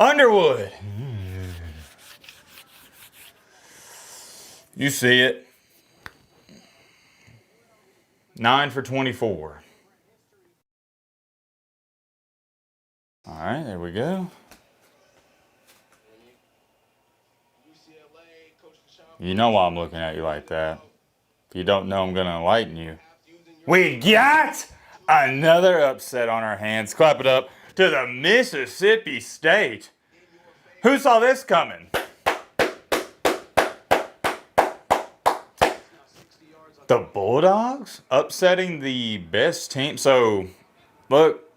Underwood. You see it. 9 for 24. All right, there we go. You know why I'm looking at you like that. If you don't know, I'm going to enlighten you. We got another upset on our hands. Clap it up to the Mississippi State. Who saw this coming? The Bulldogs upsetting the best team. So, look,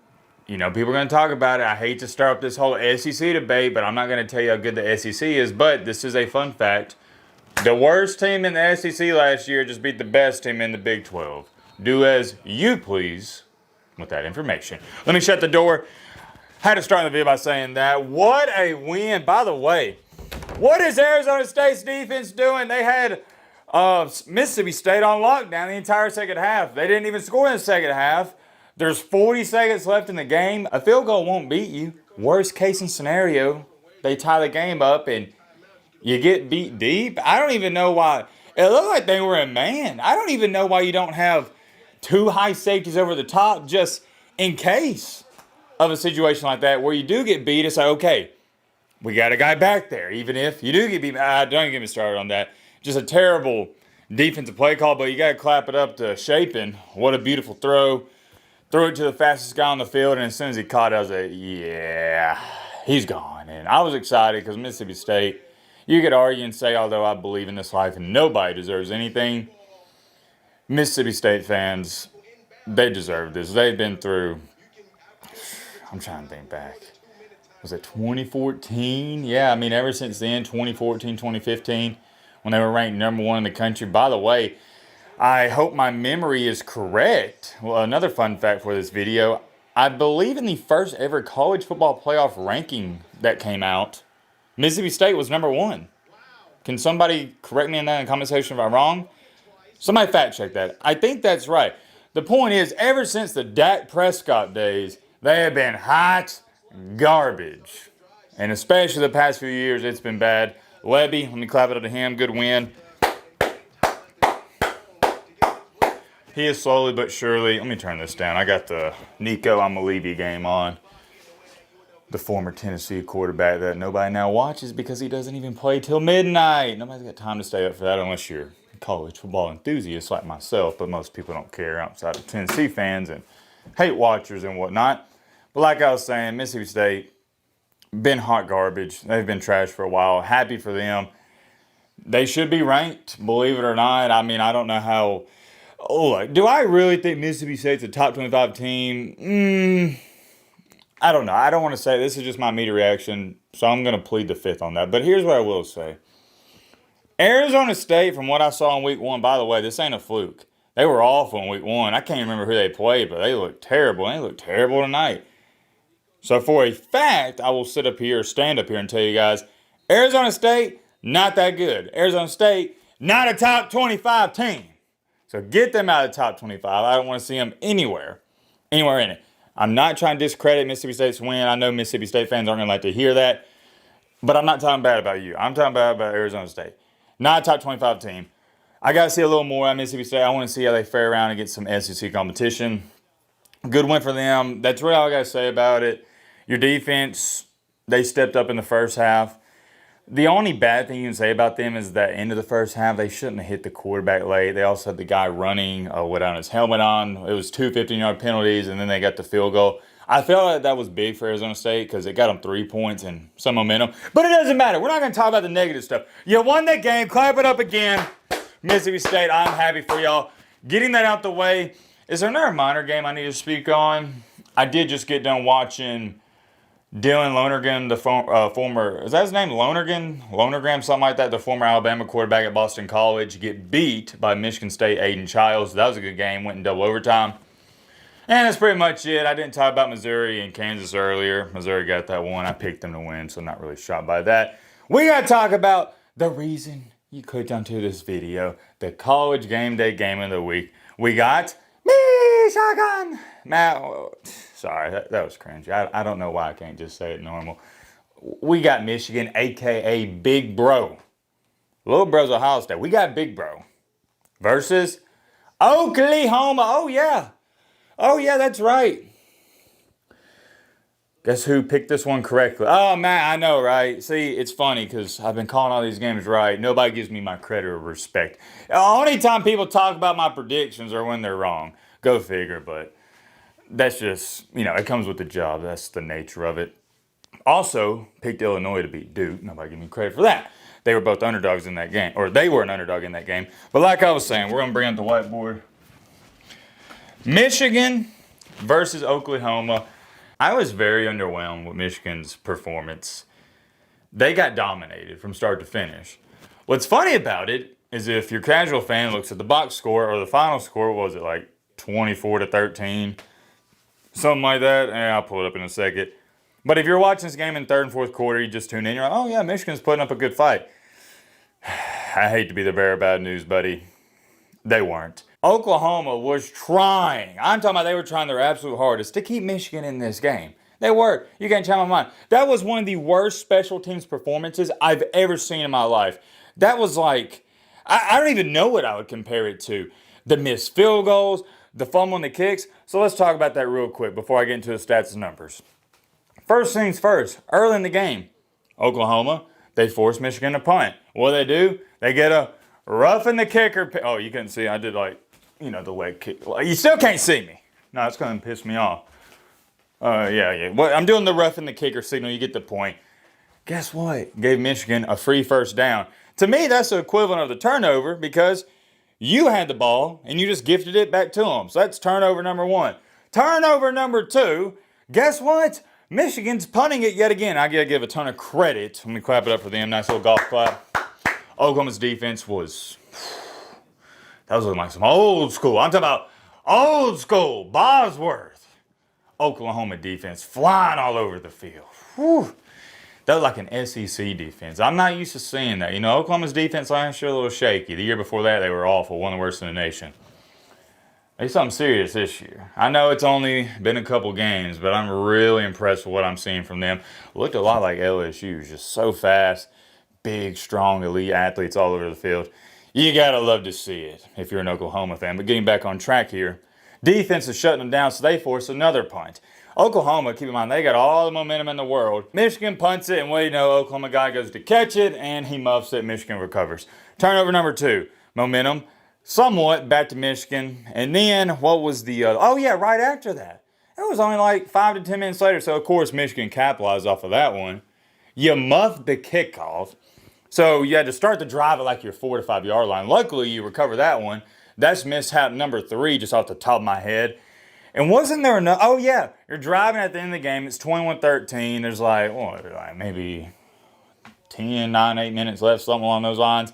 you know, people are going to talk about it. I hate to start up this whole SEC debate, but I'm not going to tell you how good the SEC is. But this is a fun fact. The worst team in the SEC last year just beat the best team in the Big 12. Do as you please with that information. Let me shut the door. Had to start the video by saying that. What a win. By the way, what is Arizona State's defense doing? They had Mississippi State on lockdown the entire second half. They didn't even score in the second half. There's 40 seconds left in the game. A field goal won't beat you. Worst case scenario, they tie the game up and you get beat deep. I don't even know why. It looked like they were in man. I don't even know why you don't have two high safeties over the top just in case of a situation like that where you do get beat. It's like, okay, we got a guy back there. Even if you do get beat, don't get me started on that. Just a terrible defensive play call, but you got to clap it up to Chapin. What a beautiful throw. Threw it to the fastest guy on the field, and as soon as he caught it, I was like, yeah, he's gone. And I was excited because Mississippi State, you could argue and say, although I believe in this life and nobody deserves anything, Mississippi State fans, they deserve this. They've been through, I'm trying to think back. Was it 2014? Yeah, I mean, ever since then, 2014, 2015, when they were ranked #1 in the country. By the way, I hope my memory is correct. Well, another fun fact for this video, I believe in the first ever college football playoff ranking that came out, Mississippi State was #1. Can somebody correct me in that in the comment section if I'm wrong? Somebody fact check that. I think that's right. The point is, ever since the Dak Prescott days, they have been hot garbage. And especially the past few years, it's been bad. Lebby, let me clap it up to him. Good win. He is slowly but surely. Let me turn this down. I got the Nico Amalevi game on. The former Tennessee quarterback that nobody now watches because he doesn't even play till midnight. Nobody's got time to stay up for that unless you're a college football enthusiast like myself. But most people don't care outside of Tennessee fans and hate watchers and whatnot. But like I was saying, Mississippi State, been hot garbage. They've been trash for a while. Happy for them. They should be ranked, believe it or not. I mean, I don't know how. Oh, do I really think Mississippi State's a top 25 team? I don't know. I don't want to say this is just my media reaction, so I'm going to plead the fifth on that. But here's what I will say. Arizona State, from what I saw in week 1, by the way, this ain't a fluke. They were awful in week 1. I can't remember who they played, but they looked terrible. And they look terrible tonight. So for a fact, I will stand up here and tell you guys, Arizona State, not that good. Arizona State, not a top 25 team. So get them out of the top 25. I don't want to see them anywhere in it. I'm not trying to discredit Mississippi State's win. I know Mississippi State fans aren't going to like to hear that. But I'm not talking bad about you. I'm talking bad about Arizona State. Not a top 25 team. I got to see a little more at Mississippi State. I want to see how they fare around against some SEC competition. Good win for them. That's really all I got to say about it. Your defense, they stepped up in the first half. The only bad thing you can say about them is that end of the first half, they shouldn't have hit the quarterback late. They also had the guy running without his helmet on. It was 2 15-yard penalties, and then they got the field goal. I felt like that was big for Arizona State because it got them 3 points and some momentum. But it doesn't matter. We're not going to talk about the negative stuff. You won that game. Clap it up again. Mississippi State, I'm happy for y'all. Getting that out the way. Is there another minor game I need to speak on? I did just get done watching Dylan Lonergan, the former, is that his name? Lonergan, something like that. The former Alabama quarterback at Boston College get beat by Michigan State Aiden Childs. That was a good game. Went in double overtime. And that's pretty much it. I didn't talk about Missouri and Kansas earlier. Missouri got that one. I picked them to win, so not really shocked by that. We got to talk about the reason you clicked onto this video. The college game day game of the week. We got Michigan. Sorry, that was cringy. I don't know why I can't just say it normal. we got Michigan, a.k.a. Big Bro. Little Bro's Ohio State. We got Big Bro versus Oklahoma. Oh, yeah. Oh, yeah, that's right. Guess who picked this one correctly? Oh, Matt, I know, right? See, it's funny because I've been calling all these games right. Nobody gives me my credit or respect. The only time people talk about my predictions are when they're wrong. Go figure, but that's just, it comes with the job. That's the nature of it. Also, picked Illinois to beat Duke. Nobody give me credit for that. They were both underdogs in that game, or they were an underdog in that game. But like I was saying, we're going to bring up the whiteboard. Michigan versus Oklahoma. I was very underwhelmed with Michigan's performance. They got dominated from start to finish. What's funny about it is if your casual fan looks at the box score or the final score, what was it, like 24-13? Something like that. I'll pull it up in a second. But if you're watching this game in third and fourth quarter, you just tune in, you're like, oh yeah, Michigan's putting up a good fight. I hate to be the bearer of bad news, buddy. They weren't. Oklahoma was trying. I'm talking about they were trying their absolute hardest to keep Michigan in this game. They were. You can't change my mind. That was one of the worst special teams performances I've ever seen in my life. That was like, I don't even know what I would compare it to. The missed field goals, the fumble and the kicks. So let's talk about that real quick before I get into the stats and numbers. First things first, early in the game, Oklahoma, they forced Michigan to punt. What do? They get a roughing the kicker. Oh, you couldn't see. I did the leg kick. You still can't see me. No, it's going to piss me off. Yeah. Well, I'm doing the roughing the kicker signal. You get the point. Guess what? Gave Michigan a free first down. To me, that's the equivalent of the turnover because you had the ball and you just gifted it back to them. So that's turnover number one. Turnover number two, guess what? Michigan's punting it yet again. I got to give a ton of credit. Let me clap it up for them. Nice little golf clap. Oklahoma's defense was... That was looking like some old school. I'm talking about old school. Bosworth. Oklahoma defense flying all over the field. Whew. That was like an SEC defense. I'm not used to seeing that. Oklahoma's defense last year a little shaky. The year before that, they were awful. One of the worst in the nation. There's something serious this year. I know it's only been a couple games, but I'm really impressed with what I'm seeing from them. Looked a lot like LSU. Just so fast. Big, strong, elite athletes all over the field. You gotta love to see it if you're an Oklahoma fan. But getting back on track here, defense is shutting them down, so they force another punt. Oklahoma, keep in mind, they got all the momentum in the world. Michigan punts it, and Oklahoma guy goes to catch it, and he muffs it. Michigan recovers. Turnover number two, momentum somewhat back to Michigan. And then what was the other? Oh yeah, right after that. It was only like 5 to 10 minutes later, so of course Michigan capitalized off of that one. You muffed the kickoff. So you had to start the drive at like your 4 to 5 yard line. Luckily, you recover that one. That's mishap number 3, just off the top of my head. And wasn't there enough? Oh, yeah. You're driving at the end of the game. It's 21-13. There's like maybe 10, 9, 8 minutes left, something along those lines.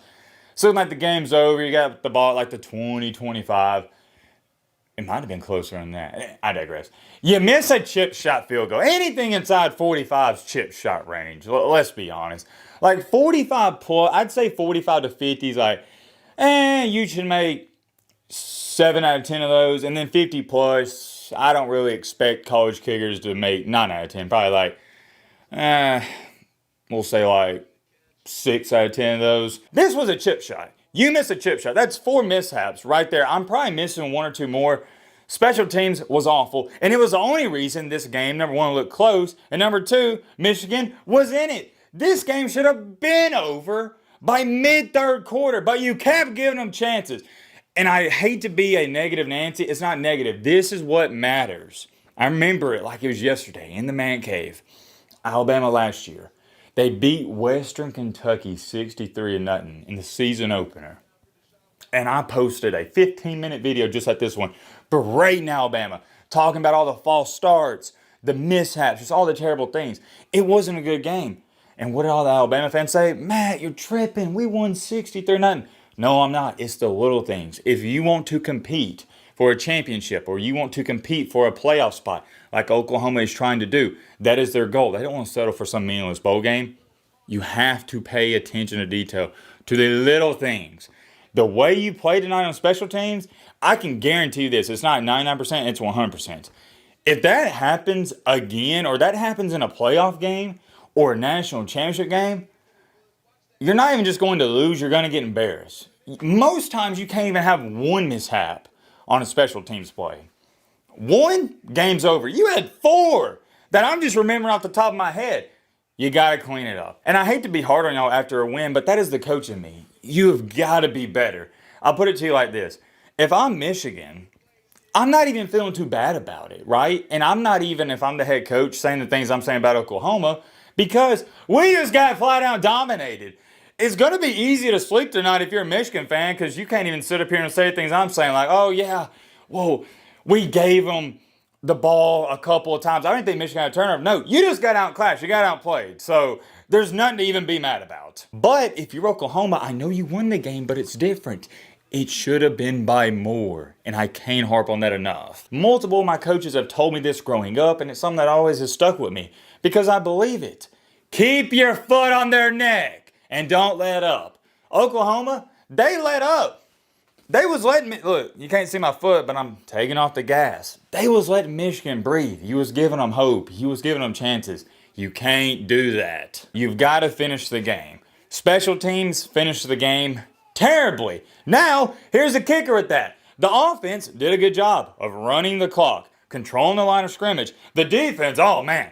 So like the game's over. You got the ball at like the 20, 25. It might have been closer than that. I digress. You miss a chip shot field goal. Anything inside 45's chip shot range. Let's be honest. Like 45 plus, I'd say 45 to 50 is like, you should make 7 out of 10 of those. And then 50 plus, I don't really expect college kickers to make 9 out of 10. Probably like, we'll say like 6 out of 10 of those. This was a chip shot. You miss a chip shot. That's 4 mishaps right there. I'm probably missing 1 or 2 more. Special teams was awful. And it was the only reason this game, number 1, looked close. And number 2, Michigan was in it. This game should have been over by mid-third quarter. But you kept giving them chances. And I hate to be a negative Nancy. It's not negative. This is what matters. I remember it like it was yesterday in the man cave. Alabama last year. They beat Western Kentucky 63-0 in the season opener. And I posted a 15-minute video just like this one, berating Alabama, talking about all the false starts, the mishaps, just all the terrible things. It wasn't a good game. And what did all the Alabama fans say? Matt, you're tripping. We won 63-0. No, I'm not. It's the little things. If you want to compete for a championship or you want to compete for a playoff spot like Oklahoma is trying to do, that is their goal. They don't want to settle for some meaningless bowl game. You have to pay attention to detail, to the little things. The way you play tonight on special teams, I can guarantee you this. It's not 99%, it's 100%. If that happens again or that happens in a playoff game or a national championship game, you're not even just going to lose, you're going to get embarrassed. Most times you can't even have one mishap on a special teams play. One, game's over. You had 4 that I'm just remembering off the top of my head. You got to clean it up. And I hate to be hard on y'all after a win, but that is the coach in me. You have got to be better. I'll put it to you like this. If I'm Michigan, I'm not even feeling too bad about it, right? And I'm not even, if I'm the head coach, saying the things I'm saying about Oklahoma, because we just got flat out dominated. It's going to be easy to sleep tonight if you're a Michigan fan, because you can't even sit up here and say things I'm saying like, oh yeah, whoa, we gave them the ball a couple of times. I didn't think Michigan had a turnover. No, you just got outclassed. You got outplayed. So there's nothing to even be mad about. But if you're Oklahoma, I know you won the game, but it's different. It should have been by more, and I can't harp on that enough. Multiple of my coaches have told me this growing up, and it's something that always has stuck with me because I believe it. Keep your foot on their neck and don't let up. Oklahoma, they let up. They was letting me, look, you can't see my foot, but I'm taking off the gas. They was letting Michigan breathe. You was giving them hope. You was giving them chances. You can't do that. You've got to finish the game. Special teams finish the game terribly. Now, here's the kicker at that. The offense did a good job of running the clock, controlling the line of scrimmage. The defense, oh man,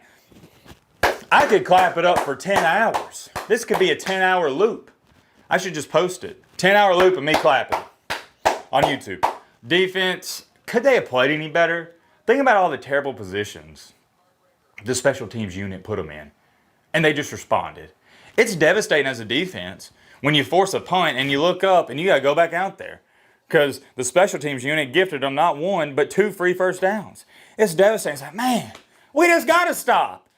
I could clap it up for 10 hours. This could be a 10-hour loop. I should just post it. 10-hour loop of me clapping on YouTube. Defense, could they have played any better? Think about all the terrible positions the special teams unit put them in, and they just responded. It's devastating as a defense when you force a punt and you look up and you got to go back out there because the special teams unit gifted them not 1 but 2 free first downs. It's devastating. It's like, man, we just got to stop.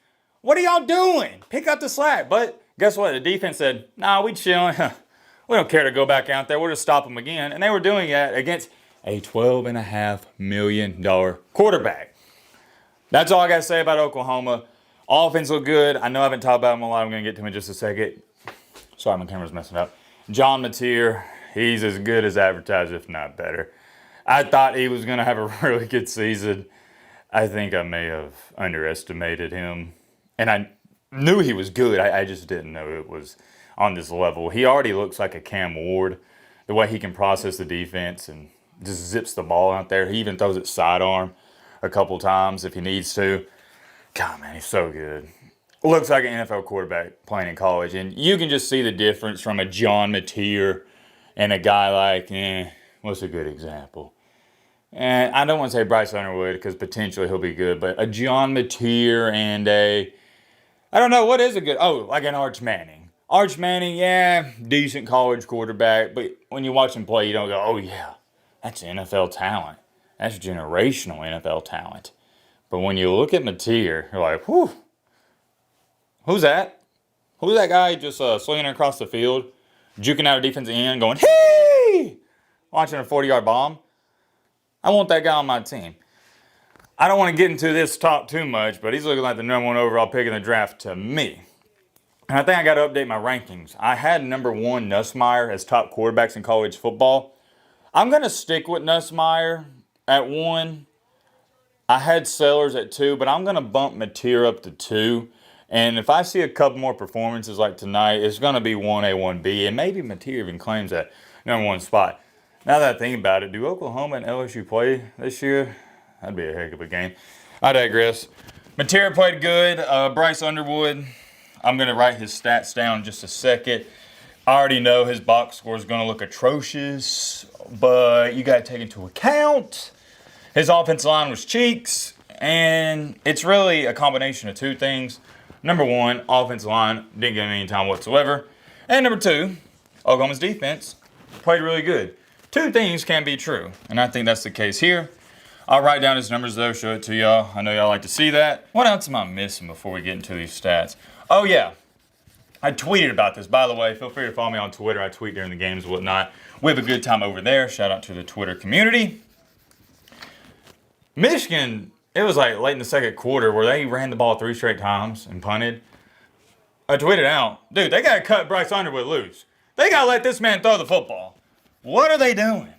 What are y'all doing? Pick up the slack. But guess what? The defense said, nah, we chilling. We don't care to go back out there. We'll just stop them again. And they were doing that against a $12.5 million quarterback. That's all I got to say about Oklahoma. Offense looked good. I know I haven't talked about him a lot. I'm going to get to him in just a second. Sorry, my camera's messing up. John Mateer, he's as good as advertised, if not better. I thought he was going to have a really good season. I think I may have underestimated him. And I knew he was good. I just didn't know it was on this level. He already looks like a Cam Ward, the way he can process the defense and just zips the ball out there. He even throws it sidearm a couple times if he needs to. God, man, he's so good. Looks like an NFL quarterback playing in college. And you can just see the difference from a John Mateer and a guy like, what's a good example? And I don't want to say Bryce Underwood because potentially he'll be good, but a John Mateer and I don't know, what is a good, like an Arch Manning. Arch Manning, yeah, decent college quarterback, but when you watch him play, you don't go, oh yeah, that's NFL talent. That's generational NFL talent. But when you look at Mateer, you're like, whew, who's that? Who's that guy just slinging across the field, juking out a defensive end, going, hey, launching a 40-yard bomb? I want that guy on my team. I don't want to get into this talk too much, but he's looking like the number 1 overall pick in the draft to me. And I think I got to update my rankings. I had number 1 Nussmeier as top quarterbacks in college football. I'm going to stick with Nussmeier at 1. I had Sellers at 2, but I'm going to bump Mateer up to 2. And if I see a couple more performances like tonight, it's going to be 1A, 1B. And maybe Mateer even claims that number 1 spot. Now that I think about it, do Oklahoma and LSU play this year? That'd be a heck of a game. I digress. Mateer played good. Bryce Underwood, I'm going to write his stats down in just a second. I already know his box score is going to look atrocious, but you got to take into account his offensive line was cheeks, and it's really a combination of 2 things. Number 1, offensive line didn't get him any time whatsoever. And number 2, Oklahoma's defense played really good. 2 things can be true, and I think that's the case here. I'll write down his numbers though, show it to y'all. I know y'all like to see that. What else am I missing before we get into these stats? Oh yeah, I tweeted about this. By the way, feel free to follow me on Twitter. I tweet during the games and whatnot. We have a good time over there. Shout out to the Twitter community. Michigan, it was like late in the second quarter where they ran the ball 3 straight times and punted. I tweeted out, dude, they got to cut Bryce Underwood loose. They got to let this man throw the football. What are they doing?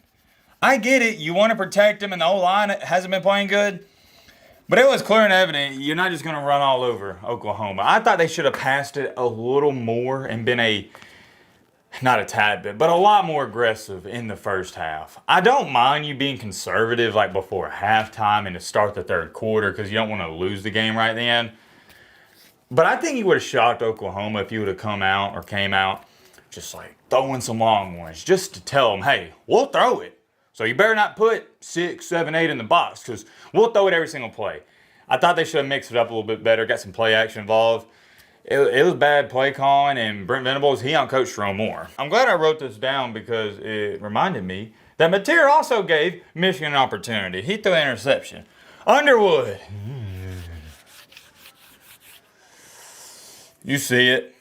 I get it. You want to protect him and the O-line hasn't been playing good. But it was clear and evident you're not just going to run all over Oklahoma. I thought they should have passed it a little more and been not a tad bit, but a lot more aggressive in the first half. I don't mind you being conservative like before halftime and to start the third quarter because you don't want to lose the game right then. But I think you would have shocked Oklahoma if you would have came out just like throwing some long ones just to tell them, hey, we'll throw it. So you better not put 6, 7, 8 in the box because we'll throw it every single play. I thought they should have mixed it up a little bit better, got some play action involved. It was bad play calling, and Brent Venables, he outcoached Jerome Moore. I'm glad I wrote this down because it reminded me that Mateer also gave Michigan an opportunity. He threw an interception. Underwood. You see it.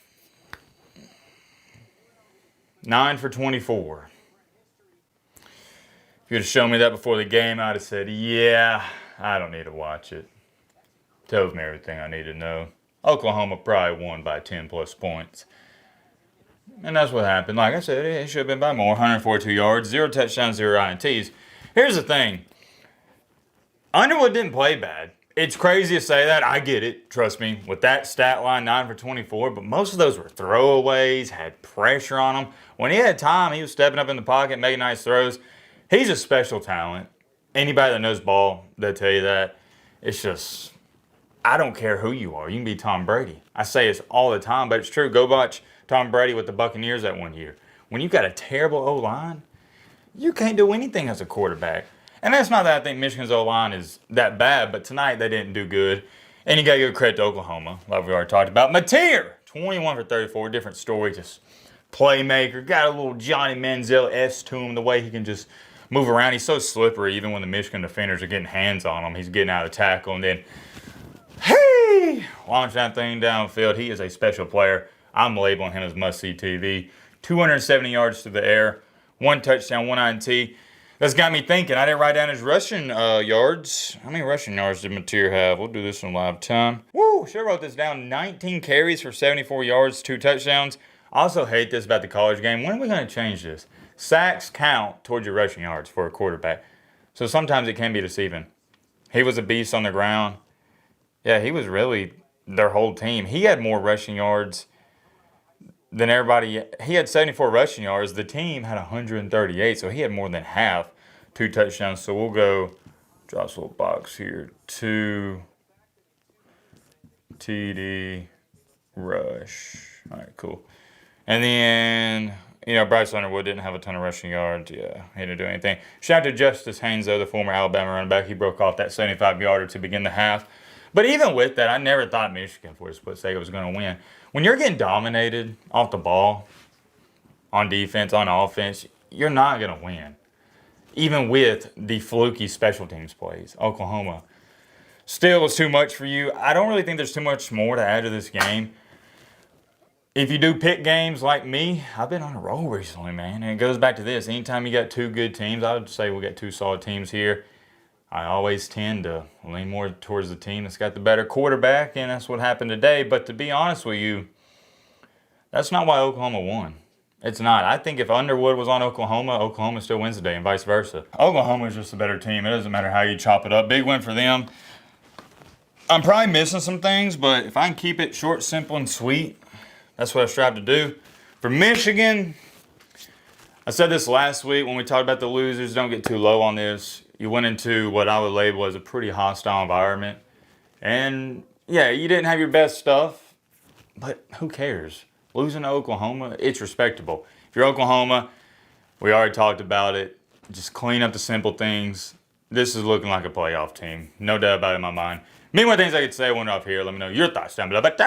9 for 24. If you'd have shown me that before the game, I'd have said, yeah, I don't need to watch it. Tells me everything I need to know. Oklahoma probably won by 10 plus points. And that's what happened. Like I said, it should have been by more. 142 yards, 0 touchdowns, 0 INTs. Here's the thing. Underwood didn't play bad. It's crazy to say that. I get it. Trust me. With that stat line, 9 for 24. But most of those were throwaways, had pressure on him. When he had time, he was stepping up in the pocket, making nice throws. He's a special talent. Anybody that knows ball, they'll tell you that. It's just, I don't care who you are. You can be Tom Brady. I say it all the time, but it's true. Go watch Tom Brady with the Buccaneers that one year. When you've got a terrible O-line, you can't do anything as a quarterback. And that's not that I think Michigan's O-line is that bad, but tonight they didn't do good. And you got to give credit to Oklahoma, like we already talked about. Mateer, 21 for 34, different story, just playmaker. Got a little Johnny Manziel-esque to him, the way he can just move around. He's so slippery, even when the Michigan defenders are getting hands on him. He's getting out of the tackle and then, hey, launch that thing downfield. He is a special player. I'm labeling him as must-see TV. 270 yards through the air, 1 touchdown, 1 INT. That's got me thinking. I didn't write down his rushing yards. How many rushing yards did Mateer have? We'll do this in live time. Woo! Should have wrote this down. 19 carries for 74 yards, 2 touchdowns. I also hate this about the college game. When are we going to change this? Sacks count towards your rushing yards for a quarterback. So sometimes it can be deceiving. He was a beast on the ground. Yeah, he was really their whole team. He had more rushing yards than everybody. He had 74 rushing yards. The team had 138, so he had more than half. 2 touchdowns. So we'll go, draw this little box here. 2 TD rush. All right, cool. And then, Bryce Underwood didn't have a ton of rushing yards. Yeah, he didn't do anything. Shout out to Justice Haynes, though, the former Alabama running back. He broke off that 75-yarder to begin the half. But even with that, I never thought Michigan, for a split second, was going to win. When you're getting dominated off the ball, on defense, on offense, you're not going to win. Even with the fluky special teams plays. Oklahoma still was too much for you. I don't really think there's too much more to add to this game. If you do pick games like me, I've been on a roll recently, man. And it goes back to this. Anytime you got 2 good teams, I would say we got 2 solid teams here. I always tend to lean more towards the team that's got the better quarterback, and that's what happened today. But to be honest with you, that's not why Oklahoma won. It's not. I think if Underwood was on Oklahoma, Oklahoma still wins today and vice versa. Oklahoma is just a better team. It doesn't matter how you chop it up. Big win for them. I'm probably missing some things, but if I can keep it short, simple, and sweet, that's what I strive to do. For Michigan, I said this last week when we talked about the losers. Don't get too low on this. You went into what I would label as a pretty hostile environment. And, yeah, you didn't have your best stuff, but who cares? Losing to Oklahoma, it's respectable. If you're Oklahoma, we already talked about it. Just clean up the simple things. This is looking like a playoff team. No doubt about it in my mind. Many more things I could say. I went off here. Let me know your thoughts down below. But